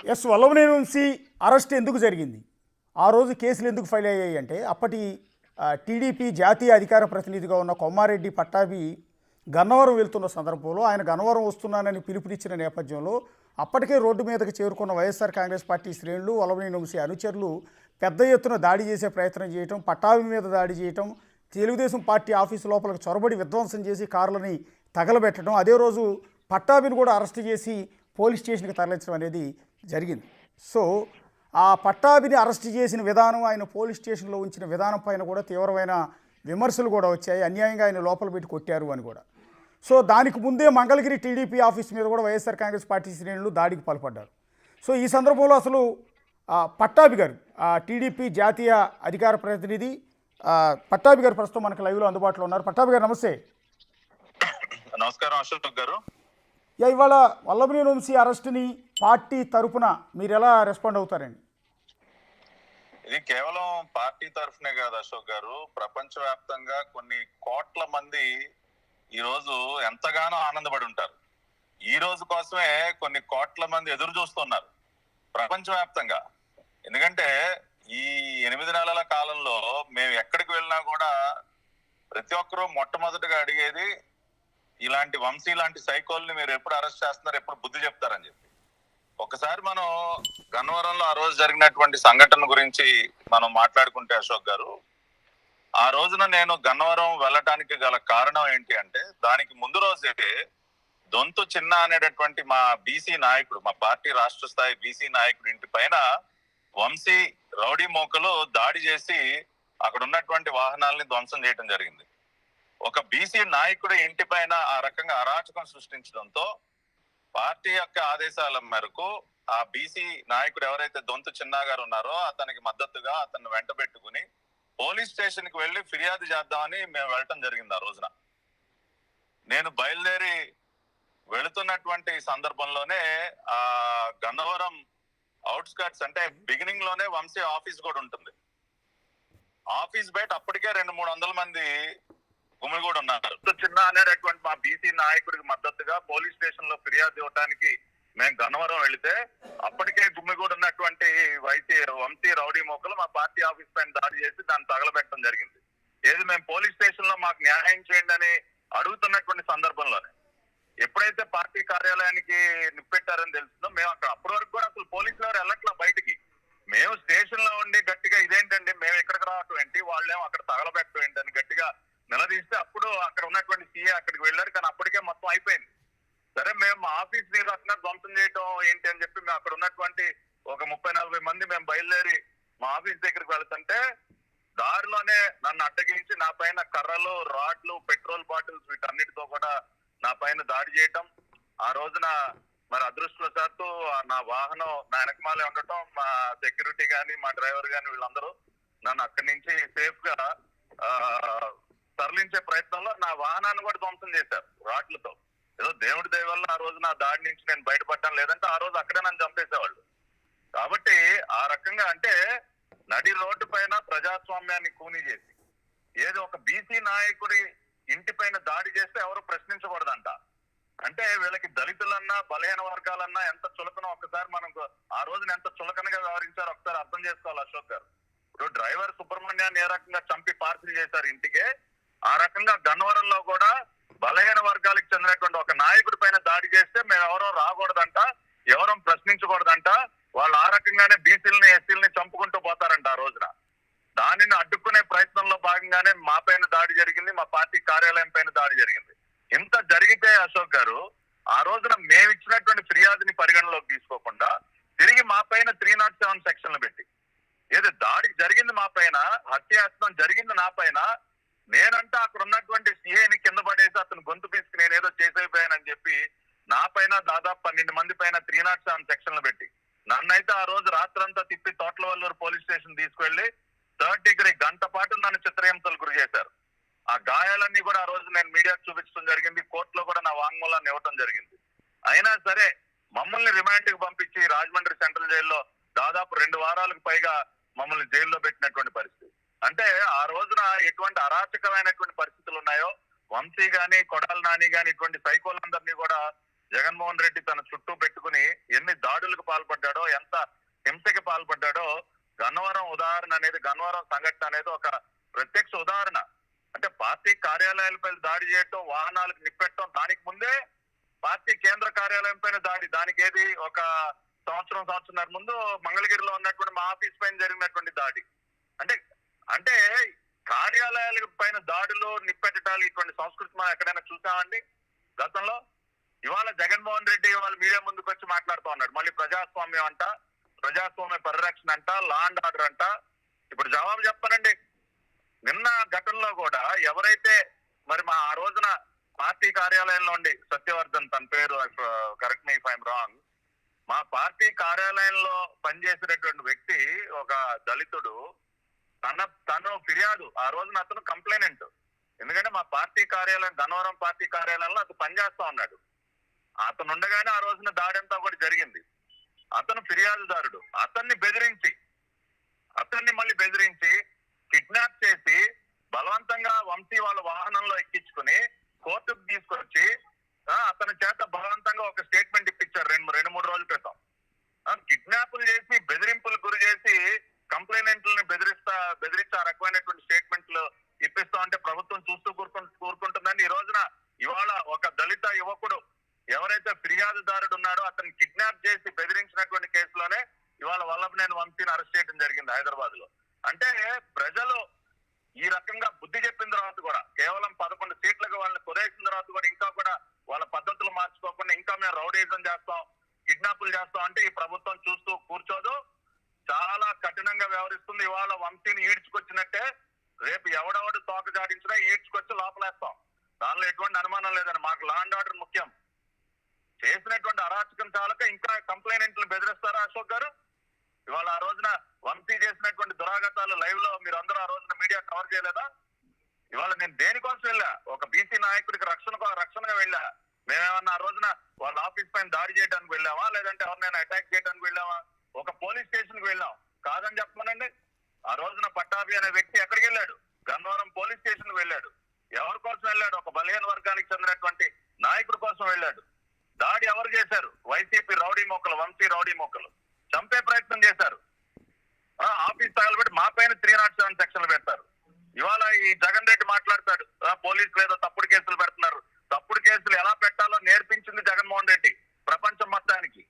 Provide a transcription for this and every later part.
Yes Vallabhaneni Vamsi arrest ఎందుకు జరిగింది? ఆ రోజు కేసులు ఎందుకు ఫైల్ అయ్యాయి అంటే అప్పటి టీడీపీ జాతీయ అధికార ప్రతినిధిగా ఉన్న కొమ్మారెడ్డి పట్టాభి గన్నవరం వెళ్తున్న సందర్భంలో ఆయన గన్నవరం వస్తున్నానని పిలుపునిచ్చిన నేపథ్యంలో అప్పటికే రోడ్డు మీదకి చేరుకున్న వైఎస్ఆర్ కాంగ్రెస్ పార్టీ శ్రేణులు వల్లభనేని వంశీ అనుచరులు పెద్ద ఎత్తున దాడి చేసే ప్రయత్నం చేయటం, పట్టాభి మీద దాడి చేయటం, తెలుగుదేశం పార్టీ ఆఫీసు లోపలికి చొరబడి విధ్వంసం చేసి కార్లని తగలబెట్టడం, అదే రోజు పట్టాభిని కూడా అరెస్ట్ చేసి పోలీస్ స్టేషన్కి తరలించడం అనేది జరిగింది. సో ఆ పట్టాభిని అరెస్ట్ చేసిన విధానం, ఆయన పోలీస్ స్టేషన్లో ఉంచిన విధానం పైన కూడా తీవ్రమైన విమర్శలు కూడా వచ్చాయి. అన్యాయంగా ఆయన లోపల పెట్టి కొట్టారు అని కూడా. సో దానికి ముందే మంగళగిరి టీడీపీ ఆఫీస్ మీద కూడా వైఎస్ఆర్ కాంగ్రెస్ పార్టీ శ్రేణులు దాడికి పాల్పడ్డారు. సో ఈ సందర్భంలో అసలు పట్టాభి గారు, టీడీపీ జాతీయ అధికార ప్రతినిధి పట్టాభి గారు ప్రస్తుతం మనకు లైవ్లో అందుబాటులో ఉన్నారు. పట్టాభి గారు నమస్తే. నమస్కారం అశోక్ గారు. ఇవాళ వల్లభనేని వంశీ అరెస్ట్ని పార్టీ తరఫున మీరు ఎలా రెస్పాండ్ అవుతారండి? ఇది కేవలం పార్టీ తరఫునే కాదు అశోక్ గారు, ప్రపంచవ్యాప్తంగా కొన్ని కోట్ల మంది ఈ రోజు ఎంతగానో ఆనందపడి ఉంటారు. ఈ రోజు కోసమే కొన్ని కోట్ల మంది ఎదురు చూస్తున్నారు ప్రపంచవ్యాప్తంగా. ఎందుకంటే ఈ 8 నెలల కాలంలో మేము ఎక్కడికి వెళ్ళినా కూడా ప్రతి ఒక్కరూ మొట్టమొదటిగా అడిగేది ఇలాంటి వంశీ లాంటి సైకోల్ని మీరు ఎప్పుడు అరెస్ట్ చేస్తున్నారు, ఎప్పుడు బుద్ధి చెప్తారని చెప్పి. ఒకసారి మనం గన్నవరంలో ఆ రోజు జరిగినటువంటి సంఘటన గురించి మనం మాట్లాడుకుంటే అశోక్ గారు, ఆ రోజున నేను గన్నవరం వెళ్ళటానికి గల కారణం ఏంటి అంటే, దానికి ముందు రోజే దొంతు చిన్న అనేటటువంటి మా బీసీ నాయకుడు, మా పార్టీ రాష్ట్ర స్థాయి బీసీ నాయకుడు ఇంటి పైన వంశీ రౌడీ మోకలు దాడి చేసి అక్కడ ఉన్నటువంటి వాహనాలని ధ్వంసం చేయడం జరిగింది. ఒక బీసీ నాయకుడు ఇంటి పైన ఆ రకంగా అరాచకం సృష్టించడంతో పార్టీ యొక్క ఆదేశాల మేరకు ఆ బీసీ నాయకుడు ఎవరైతే దొంతు చిన్నా గారు ఉన్నారో అతనికి మద్దతుగా అతన్ని వెంట పెట్టుకుని పోలీస్ స్టేషన్ కి వెళ్లి ఫిర్యాదు చేద్దామని మేము వెళ్ళటం జరిగింది. ఆ రోజున నేను బయలుదేరి వెళుతున్నటువంటి సందర్భంలోనే ఆ గన్నవరం అవుట్స్కట్స్ అంటే బిగినింగ్ లోనే వంశీ ఆఫీస్ కూడా ఉంటుంది. ఆఫీస్ బయట అప్పటికే 200-300 మంది గుమిగూడు ఉన్నారు. చిన్న అనేటటువంటి మా బీసీ నాయకుడికి మద్దతుగా పోలీస్ స్టేషన్ లో ఫిర్యాదు ఇవ్వడానికి మేము గన్నవరం వెళితే అప్పటికే గుమిగూడు ఉన్నటువంటి వంశీ రౌడీ మోకలు మా పార్టీ ఆఫీస్ పైన దాడి చేసి దాన్ని తగలబెట్టడం జరిగింది. ఏది మేము పోలీస్ స్టేషన్ లో మాకు న్యాయం చేయండి అని అడుగుతున్నటువంటి సందర్భంలోనే ఎప్పుడైతే పార్టీ కార్యాలయానికి నిప్పెట్టారని తెలుస్తుందో మేము అక్కడ అప్పటి వరకు కూడా అసలు పోలీసులు ఎవరు వెళ్ళట్లా బయటికి. మేము స్టేషన్ లో ఉండి గట్టిగా ఇదేంటండి మేము ఎక్కడికి రావటం ఏంటి, వాళ్ళేమో అక్కడ తగలబెట్టడం ఏంటి అని గట్టిగా నిలదీస్తే అప్పుడు అక్కడ ఉన్నటువంటి సీఏ అక్కడికి వెళ్ళారు. కానీ అప్పటికే మొత్తం అయిపోయింది. సరే మేము మా ఆఫీస్ ని రకంగా ధ్వంసం చేయటం ఏంటి అని చెప్పి మేము అక్కడ ఉన్నటువంటి ఒక 30-40 మంది మేము బయలుదేరి మా ఆఫీస్ దగ్గరికి వెళ్తుంటే దారిలోనే నన్ను అడ్డగించి నా పైన కర్రలు, రాడ్లు, పెట్రోల్ బాటిల్స్ వీటన్నిటితో కూడా నా పైన దాడి చేయటం. ఆ రోజున మరి అదృష్టవశాత్తు నా వాహనం నా వెనకమాలే ఉండటం, మా సెక్యూరిటీ గాని మా డ్రైవర్ గాని వీళ్ళందరూ నన్ను అక్కడి నుంచి సేఫ్ గా తరలించే ప్రయత్నంలో నా వాహనాన్ని కూడా ధ్వంసం చేశారు రాట్లతో. ఏదో దేవుడి దయ వల్ల ఆ రోజు నా దాడి నుంచి నేను బయటపడ్డాను, లేదంటే ఆ రోజు అక్కడే నన్ను చంపేసేవాళ్ళు. కాబట్టి ఆ రకంగా అంటే నడి రోడ్డు పైన ప్రజాస్వామ్యాన్ని కూనీ చేసి ఏదో ఒక బీసీ నాయకుడి ఇంటి పైన దాడి చేస్తే ఎవరు ప్రశ్నించకూడదంట. అంటే వీళ్ళకి దళితులన్నా బలహీన వర్గాలన్నా ఎంత చులకనో ఒక్కసారి మనం ఆ రోజున ఎంత చులకనగా వ్యవహరించారో ఒకసారి అర్థం చేసుకోవాలి అశోక్ గారు. ఇప్పుడు డ్రైవర్ సుబ్రహ్మణ్యాన్ని ఏ రకంగా చంపి పార్సిల్ చేశారు ఇంటికే, ఆ రకంగా గన్నవరంలో కూడా బలహీన వర్గాలకు చెందినటువంటి ఒక నాయకుడి పైన దాడి చేస్తే మేము ఎవరో రాకూడదంట, ఎవరో ప్రశ్నించకూడదంట. వాళ్ళు ఆ రకంగానే బీసీలని ఎస్సీలని చంపుకుంటూ పోతారంట. ఆ రోజున దానిని అడ్డుకునే ప్రయత్నంలో భాగంగానే మా పైన దాడి జరిగింది, మా పార్టీ కార్యాలయం పైన దాడి జరిగింది. ఇంత జరిగితే అశోక్ గారు ఆ రోజున మేము ఇచ్చినటువంటి ఫిర్యాదుని పరిగణలోకి తీసుకోకుండా తిరిగి మా పైన 307 సెక్షన్లు పెట్టి ఏదో దాడి జరిగింది మా పైన, హత్యాయత్నం జరిగింది నా పైన, నేనంటే అక్కడ ఉన్నటువంటి సిఐని కింద పడేసి అతను గొంతు పీసుకు నేనేదో చేసేపోయానని చెప్పి నా పైన దాదాపు 12 మంది పైన 307 సెక్షన్లు పెట్టి నన్నైతే ఆ రోజు రాత్రంతా తిప్పి తోటలవల్లూరు పోలీస్ స్టేషన్ తీసుకెళ్లి 3rd డిగ్రీ గంట పాటు నన్ను చిత్రహింసలు గురి చేశారు. ఆ గాయాలన్నీ కూడా ఆ రోజు నేను మీడియాకు చూపించడం జరిగింది, కోర్టులో కూడా నా వాంగ్మూలాన్ని ఇవ్వడం జరిగింది. అయినా సరే మమ్మల్ని రిమాండ్ కి పంపించి రాజమండ్రి సెంట్రల్ జైల్లో దాదాపు 2 వారాలకు పైగా మమ్మల్ని జైల్లో పెట్టినటువంటి పరిస్థితి. అంటే ఆ రోజున ఎటువంటి అరాచకమైనటువంటి పరిస్థితులు ఉన్నాయో వంశీ గాని, కొడాలి నాని గాని ఇటువంటి సైకోలందరినీ కూడా జగన్మోహన్ రెడ్డి తన చుట్టూ పెట్టుకుని ఎన్ని దాడులకు పాల్పడ్డాడో, ఎంత హింసకి పాల్పడ్డాడో గన్నవరం ఉదాహరణ అనేది, గన్నవరం సంఘటన అనేది ఒక ప్రత్యక్ష ఉదాహరణ. అంటే పార్టీ కార్యాలయాలపై దాడి చేయటం, వాహనాలకు నిప్పెట్టడం, దానికి ముందే పార్టీ కేంద్ర కార్యాలయం పైన దాడి, దానికి ఏది ఒక సంవత్సరంన్నర ముందు మంగళగిరిలో ఉన్నటువంటి మా ఆఫీస్ పైన జరిగినటువంటి దాడి. అంటే అంటే కార్యాలయాల పైన దాడులు, నిప్పెట్టడాలు, ఇటువంటి సంస్కృతి మనం ఎక్కడైనా చూసామండి గతంలో? ఇవాళ జగన్మోహన్ రెడ్డి ఇవాళ మీడియా ముందుకు వచ్చి మాట్లాడుతూ ఉన్నాడు. మళ్ళీ ప్రజాస్వామ్యం అంట, ప్రజాస్వామ్య పరిరక్షణ అంట, లా అండ్ ఆర్డర్ అంట. ఇప్పుడు జవాబు చెప్పానండి. నిన్న ఘటనలో కూడా ఎవరైతే మరి మా ఆ రోజున పార్టీ కార్యాలయంలో ఉండి, సత్యవర్ధన్ తన పేరు, correct me if I'm wrong, మా పార్టీ కార్యాలయంలో పనిచేసినటువంటి వ్యక్తి, ఒక దళితుడు, తను ఫిర్యాదు, ఆ రోజున అతను కంప్లైనెంట్. ఎందుకంటే మా పార్టీ కార్యాలయం, గన్నవరం పార్టీ కార్యాలయంలో అతను పనిచేస్తా ఉన్నాడు. అతను ఉండగానే ఆ రోజున దాడి అంతా కూడా జరిగింది. అతను ఫిర్యాదుదారుడు. అతన్ని మళ్ళీ బెదిరించి కిడ్నాప్ చేసి బలవంతంగా వంశీ వాళ్ళ వాహనంలో ఎక్కించుకుని కోర్టుకు తీసుకొచ్చి అతని చేత బలవంతంగా ఒక స్టేట్మెంట్ ఇప్పించారు 2-3 రోజుల క్రితం. కిడ్నాపులు చేసి, బెదిరింపులకు గురి చేసి, కంప్లైనెంట్లను బెదిరించి ఆ రకమైనటువంటి స్టేట్మెంట్లు ఇప్పిస్తా ఉంటే ప్రభుత్వం చూస్తూ కూరుకుంటుందని ఇవాళ ఒక దళిత యువకుడు ఎవరైతే ఫిర్యాదుదారుడు ఉన్నాడో అతన్ని కిడ్నాప్ చేసి బెదిరించినటువంటి కేసులోనే ఇవాళ వల్లభనేని వంశీని అరెస్ట్ చేయడం జరిగింది హైదరాబాద్ లో. అంటే ప్రజలు ఈ రకంగా బుద్ధి చెప్పిన తర్వాత కూడా, కేవలం 11 సీట్లకు వాళ్ళని కొదేసిన తర్వాత కూడా ఇంకా కూడా వాళ్ళ పద్ధతులు మార్చుకోకుండా ఇంకా మేము రౌడీజం చేస్తాం, కిడ్నాపులు చేస్తాం అంటే ఈ ప్రభుత్వం చూస్తూ కూర్చోదు. చాలా కఠినంగా వ్యవహరిస్తుంది. ఇవాళ వంశీని ఈడ్చుకొచ్చినట్టే రేపు ఎవడెవడు తోక జాడించినా ఈడ్చుకొచ్చి లోపలేస్తాం. దానిలో ఎటువంటి అనుమానం లేదండి. మాకు లా అండ్ ఆర్డర్ ముఖ్యం. చేసినటువంటి అరాచకం చాలక ఇంకా కంప్లైనెంట్లు బెదిరిస్తారా అశోక్ గారు? ఇవాళ ఆ రోజున వంశీ చేసినటువంటి దురాగతాలు లైవ్ లో మీరు అందరూ ఆ రోజున మీడియా కవర్ చేయలేదా? ఇవాళ నేను దేనికోసం వెళ్ళా? ఒక బీసీ నాయకుడికి రక్షణగా వెళ్ళా. మేమేమన్నా ఆ రోజున వాళ్ళ ఆఫీస్ పైన దాడి చేయడానికి వెళ్ళామా, లేదంటే ఎవరినైనా అటాక్ చేయడానికి వెళ్ళామా? ఒక పోలీస్ స్టేషన్ కి వెళ్ళాం. కాదని చెప్పమనండి. ఆ రోజున పట్టాభి అనే వ్యక్తి ఎక్కడికి వెళ్ళాడు? గన్నవరం పోలీస్ స్టేషన్ కి వెళ్ళాడు. ఎవరి కోసం వెళ్ళాడు? ఒక బలహీన వర్గానికి చెందినటువంటి నాయకుడి కోసం వెళ్ళాడు. దాడి ఎవరు చేశారు? వైసీపీ రౌడీ మొక్కలు, వంశీ రౌడీ మొక్కలు చంపే ప్రయత్నం చేశారు. ఆఫీస్ తగలబెట్టి మా పైన 307 సెక్షన్లు పెడతారు. ఇవాళ ఈ జగన్ రెడ్డి మాట్లాడతాడు, పోలీసులు ఏదో తప్పుడు కేసులు పెడుతున్నారు. తప్పుడు కేసులు ఎలా పెట్టాలో నేర్పించింది జగన్మోహన్ రెడ్డి ప్రపంచం మొత్తానికి.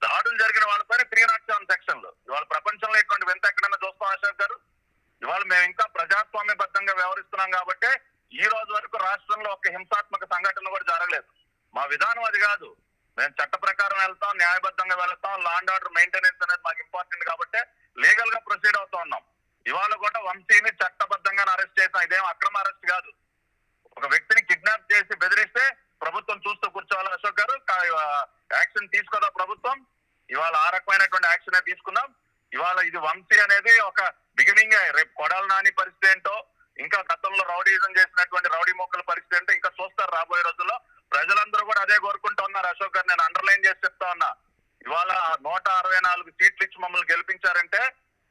దాడులు జరిగిన వాళ్ళపైన 307 సెక్షన్లు. ఇవాళ ప్రపంచంలో ఇటువంటి వింత ఎక్కడైనా చూస్తాం అశోక్ గారు? ఇవాళ మేము ఇంకా ప్రజాస్వామ్యబద్ధంగా వ్యవహరిస్తున్నాం కాబట్టి ఈ రోజు వరకు రాష్ట్రంలో ఒక హింసాత్మక సంఘటన కూడా జరగలేదు. మా విధానం అది కాదు. మేము చట్ట ప్రకారం వెళ్తాం, న్యాయబద్ధంగా వెళ్తాం. లా అండ్ ఆర్డర్ మెయింటెనెన్స్ అనేది మాకు ఇంపార్టెంట్ కాబట్టి లీగల్ గా ప్రొసీడ్ అవుతా ఉన్నాం. ఇవాళ కూడా వంశీని చట్టబద్ధంగా అరెస్ట్ చేస్తాం. ఇదేం అక్రమ అరెస్ట్ కాదు. ఒక వ్యక్తిని కిడ్నాప్ చేసి బెదిరిస్తే ప్రభుత్వం చూస్తూ కూర్చోవాలి అశోక్ గారు? యాక్షన్ తీసుకోదా ప్రభుత్వం? ఇవాళ ఆ రకమైనటువంటి యాక్షన్ తీసుకున్నాం. ఇవాళ ఇది వంశీ అనేది ఒక బిగినింగ్. రేపు కొడాలి నాని పరిస్థితి ఏంటో, ఇంకా గతంలో రౌడీజం చేసినటువంటి రౌడీ మొక్కల పరిస్థితి ఏంటో ఇంకా చూస్తారు రాబోయే రోజుల్లో. ప్రజలందరూ కూడా అదే కోరుకుంటూ ఉన్నారు అశోక్ గారు. నేను అండర్లైన్ చేసి చెప్తా ఉన్నా, ఇవాళ 164 సీట్లు ఇచ్చి మమ్మల్ని గెలిపించారంటే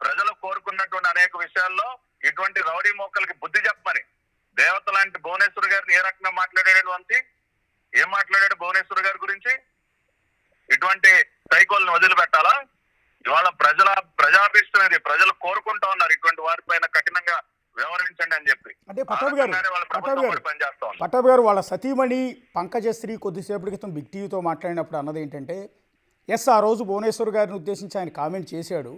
ప్రజలు కోరుకున్నటువంటి అనేక విషయాల్లో ఇటువంటి రౌడీ మొక్కలకి బుద్ధి చెప్పమని. దేవత లాంటి భువనేశ్వర్ గారిని ఏ రకంగా మాట్లాడాడు వంశీ? ఏం మాట్లాడాడు భువనేశ్వర్ గారి గురించి? ఇటువంటి సైకోల్ని వదిలిపెట్టాలా? ఇవాళ ప్రజాభిష్టం ఇది. ప్రజలు కోరుకుంటా ఉన్నారు ఇటువంటి వారిపైన కఠినంగా వ్యవహరించండి అని చెప్పి. అంటే పట్టాభి గారు వాళ్ళ సతీమణి పంకజశ్రీ కొద్దిసేపటి క్రితం బిగ్ టీవీతో మాట్లాడినప్పుడు అన్నది ఏంటంటే, ఆ రోజు భువనేశ్వర్ గారిని ఉద్దేశించి ఆయన కామెంట్ చేశాడు,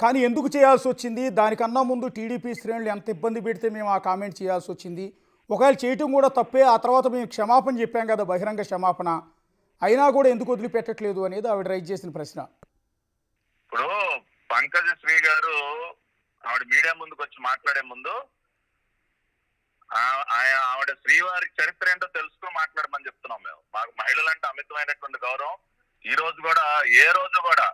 కానీ ఎందుకు చేయాల్సి వచ్చింది? దానికన్నా ముందు టీడీపీ శ్రేణులు ఎంత ఇబ్బంది పెడితే మేము ఆ కామెంట్ చేయాల్సి వచ్చింది. ఒకవేళ చేయటం కూడా తప్పే, ఆ తర్వాత మేము క్షమాపణ చెప్పాం కదా, బహిరంగ క్షమాపణ, అయినా కూడా ఎందుకు వదిలిపెట్టట్లేదు అనేది ఆవిడ రైజ్ చేసిన ప్రశ్న. ఇప్పుడు పంకజశ్రీ గారు ఆవిడ మీడియా ముందుకు వచ్చి మాట్లాడే ముందు ఆవిడ శ్రీవారి చరిత్ర ఏంటో తెలుసుకుని మాట్లాడమని చెప్తున్నాం మేము. మాకు మహిళలంటే అమితమైనటువంటి గౌరవం. ఈ రోజు కూడా ఏ రోజు కూడా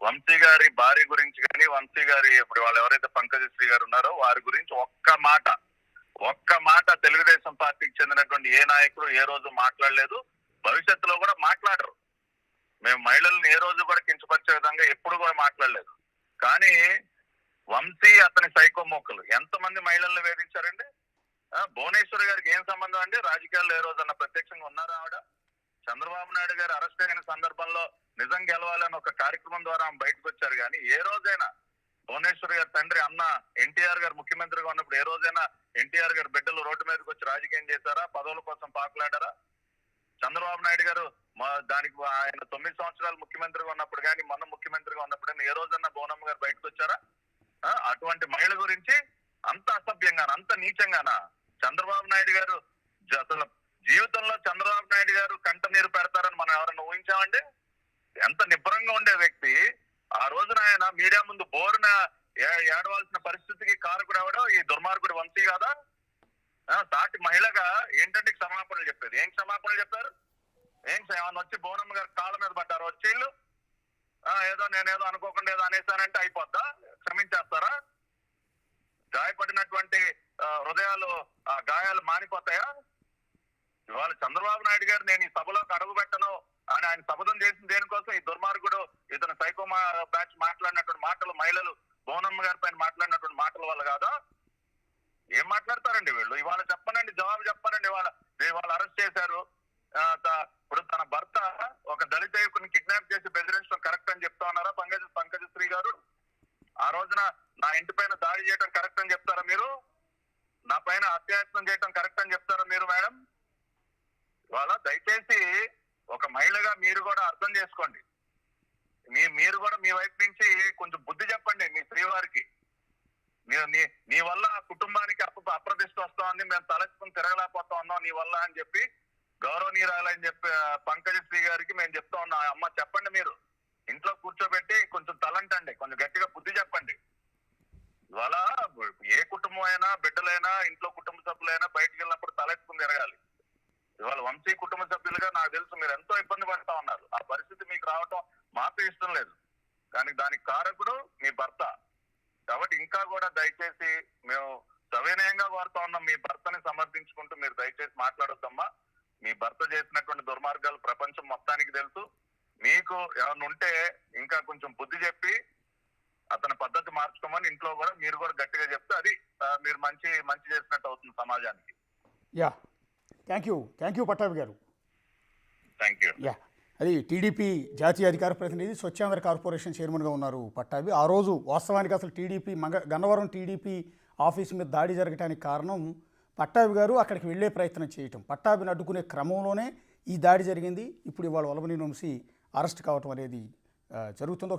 వంశీ గారి భార్య గురించి కానీ, వంశీ గారి ఇప్పుడు వాళ్ళు ఎవరైతే పంకజశ్రీ గారు ఉన్నారో వారి గురించి ఒక్క మాట తెలుగుదేశం పార్టీకి చెందినటువంటి ఏ నాయకుడు ఏ రోజు మాట్లాడలేదు. భవిష్యత్తులో కూడా మాట్లాడరు. మేము మహిళలను ఏ రోజు కూడా కించపరిచే విధంగా ఎప్పుడు కూడా మాట్లాడలేదు. కానీ వంశీ అతని సైకో మొక్కలు ఎంతమంది మహిళలను వేధించారండి? భువనేశ్వర్ గారికి ఏం సంబంధం అండి? రాజకీయాల్లో ఏ రోజన్నా ప్రత్యక్షంగా ఉన్నారా ఆవిడ? చంద్రబాబు నాయుడు గారు అరెస్ట్ అయిన సందర్భంలో నిజం గెలవాలని ఒక కార్యక్రమం ద్వారా ఆమె బయటకు వచ్చారు. కానీ ఏ రోజైనా భువనేశ్వర్ గారి తండ్రి అన్న ఎన్టీఆర్ గారు ముఖ్యమంత్రిగా ఉన్నప్పుడు ఏ రోజైనా ఎన్టీఆర్ గారు బిడ్డలు రోడ్డు మీదకి వచ్చి రాజకీయం చేశారా? పదవుల కోసం పాకులాడారా? చంద్రబాబు నాయుడు గారు దానికి ఆయన 9 సంవత్సరాలు ముఖ్యమంత్రిగా ఉన్నప్పుడు కానీ మొన్న ముఖ్యమంత్రిగా ఉన్నప్పుడు ఏ రోజన్నా భువనమ్మ గారు బయటకు వచ్చారా? అటువంటి మహిళ గురించి అంత అసభ్యంగానా, అంత నీచంగానా చంద్రబాబు నాయుడు గారు అసలు జీవితంలో చంద్రబాబు నాయుడు గారు కంట నీరు పెడతారని మనం ఎవరైనా ఊహించామండి? ఎంత నిబ్బరంగా ఉండే వ్యక్తి ఆ రోజున ఆయన మీడియా ముందు బోరున ఏడవలసిన పరిస్థితికి కారకుడు ఎవడో ఈ దుర్మార్గుడు వంశీ కాదా? సాటి మహిళగా ఏంటంటే క్షమాపణలు చెప్పేది. ఏం క్షమాపణలు చెప్పారు? ఏమన్నా వచ్చి భువనమ్మ గారి కాళ్ళ మీద పడ్డారు వచ్చి వీళ్ళు ఏదో నేనేదో అనుకోకుండా ఏదో అనేసానంటే అయిపోద్దా? క్షమించేస్తారా? గాయపడినటువంటి హృదయాలు గాయాలు మానిపోతాయా? ఇవాళ చంద్రబాబు నాయుడు గారు నేను ఈ సభలోకి అడుగు పెట్టను అని ఆయన శపథం చేసిన దేనికోసం? ఈ దుర్మార్గుడు ఇతను సైకో బ్యాచ్ మాట్లాడినటువంటి మాటలు, మహిళలు భువనమ్మ గారి పైన మాట్లాడినటువంటి మాటల వల్ల కాదా? ఏం మాట్లాడతారండి వీళ్ళు? ఇవాళ చెప్పనండి, జవాబు చెప్పనండి. ఇవాళ అరెస్ట్ చేశారు. ఇప్పుడు తన భర్త ఒక దళిత యువకుని కిడ్నాప్ చేసి బెదిరించడం కరెక్ట్ అని చెప్తా ఉన్నారా పంకజశ్రీ గారు? ఆ రోజున నా ఇంటి పైన దాడి చేయడం కరెక్ట్ అని చెప్తారా మీరు? నా పైన హత్యాయత్నం చేయడం కరెక్ట్ అని చెప్తారా మీరు మేడం? ఇవాళ దయచేసి ఒక మహిళగా మీరు కూడా అర్థం చేసుకోండి. మీరు కూడా మీ వైపు నుంచి కొంచెం బుద్ధి చెప్పండి మీ శ్రీవారికి. నీ వల్ల కుటుంబానికి అప్రతిష్ట వస్తా ఉంది, మేము తలెత్తుకుని తిరగలేకపోతా ఉన్నాం నీ వల్ల అని చెప్పి గౌరవనీయురాలని చెప్పి పంకజశ్రీ గారికి మేము చెప్తా ఉన్నాం. అమ్మ చెప్పండి, మీరు ఇంట్లో కూర్చోబెట్టి కొంచెం తలంటండి, కొంచెం గట్టిగా బుద్ధి చెప్పండి. ఇవాళ ఏ కుటుంబం అయినా, బిడ్డలైనా, ఇంట్లో కుటుంబ సభ్యులైనా బయటకు వెళ్ళినప్పుడు తలెత్తుకుని తిరగాలి. ఇవాళ వంశీ కుటుంబ సభ్యులుగా నాకు తెలుసు మీరు ఎంతో ఇబ్బంది పడతా ఉన్నారు. ఆ పరిస్థితి మీకు రావటం మాకు ఇష్టం లేదు, కానీ దానికి కారకుడు మీ భర్త. కాబట్టి ఇంకా కూడా దయచేసి మేము సవినయంగా కోరుతా ఉన్నాం, మీ భర్తని సమర్థించుకుంటూ మీరు దయచేసి మాట్లాడొద్దమ్మా. మీ భర్త చేసినటువంటి దుర్మార్గాలు ప్రపంచం మొత్తానికి తెలుసు. మీకు ఏమన్నా ఉంటే ఇంకా కొంచెం బుద్ధి చెప్పి అతని పద్ధతి మార్చుకోమని ఇంట్లో కూడా మీరు కూడా గట్టిగా చెప్తే అది మీరు మంచి చేసినట్టు అవుతుంది సమాజానికి. యా, థ్యాంక్ యూ పట్టాభి గారు. Thank you. యా, అది టీడీపీ జాతీయ అధికార ప్రతినిధి, స్వచ్ఛాంధ్ర కార్పొరేషన్ చైర్మన్గా ఉన్నారు పట్టాభి. ఆ రోజు వాస్తవానికి అసలు గన్నవరం టీడీపీ ఆఫీసు మీద దాడి జరగడానికి కారణం పట్టాభి గారు అక్కడికి వెళ్ళే ప్రయత్నం చేయటం, పట్టాభిని అడ్డుకునే క్రమంలోనే ఈ దాడి జరిగింది. ఇప్పుడు ఇవాళ వల్లభనేని వంశీ అరెస్ట్ కావటం అనేది జరుగుతుంది.